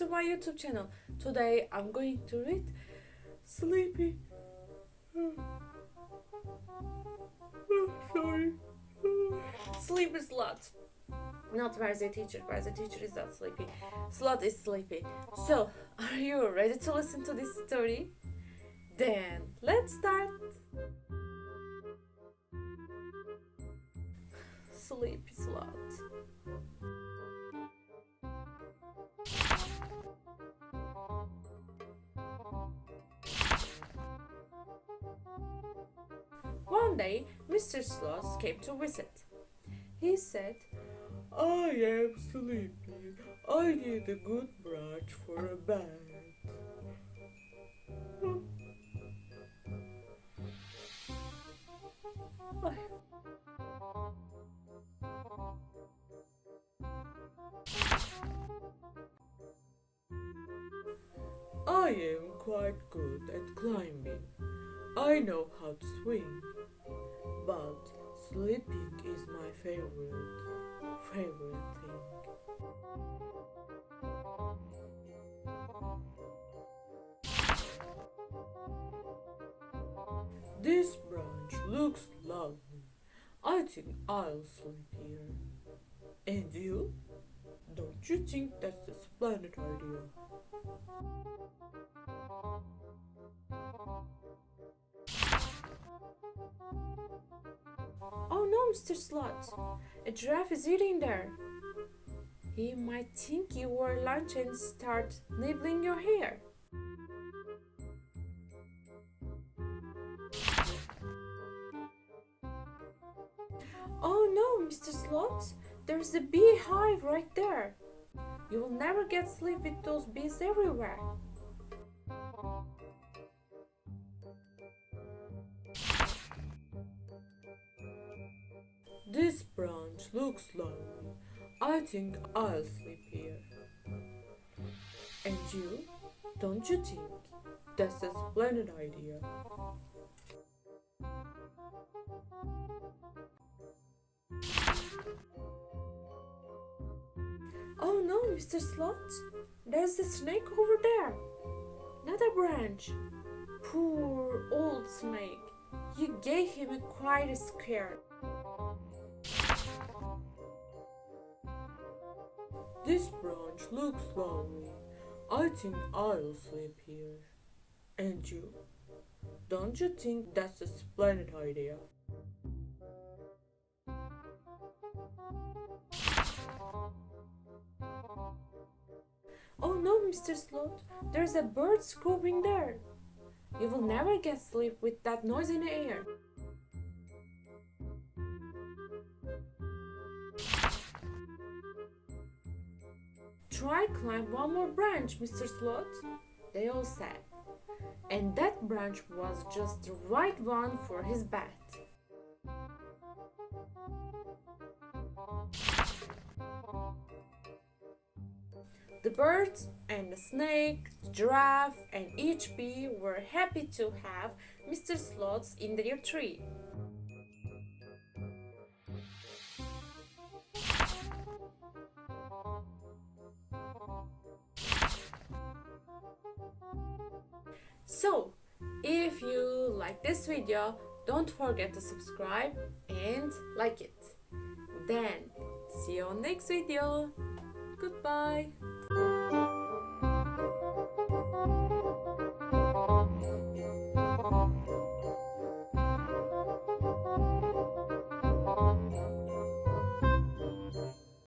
to my YouTube channel. Today I'm going to read Sleepy. Sorry. Sleepy Sloth. Not where's the teacher is not sleepy. Sloth is sleepy. So, are you ready to listen to this story? Then, let's start. Sleepy Sloth. One day, Mr. Sloth came to visit. He said, "I am sleepy. I need a good branch for a bed." I am quite good at climbing. I know how to swing, but sleeping is my favorite thing. This branch looks lovely. I think I'll sleep here. And you? Don't you think that's a splendid idea? Oh no, Mr. Sloth! A giraffe is eating there. He might think you were lunch and start nibbling your hair. Oh no, Mr. Sloth! There's a beehive right there. You will never get sleep with those bees everywhere. This branch looks lovely. I think I'll sleep here. And you? Don't you think that's a splendid idea? Oh no, Mr. Sloth! There's a snake over there. Another branch. Poor old snake. You gave him quite a scare. This branch looks lovely. I think I'll sleep here. And you? Don't you think that's a splendid idea? Oh no, Mr. Sloth, there's a bird scooping there. You will never get sleep with that noise in the air. Try climb one more branch, Mr. Sloth, they all said. And that branch was just the right one for his bed. The birds and the snake, the giraffe, and each bee were happy to have Mr. Sloth in their tree. So, if you like this video, don't forget to subscribe and like it. Then, see you on next video. Goodbye.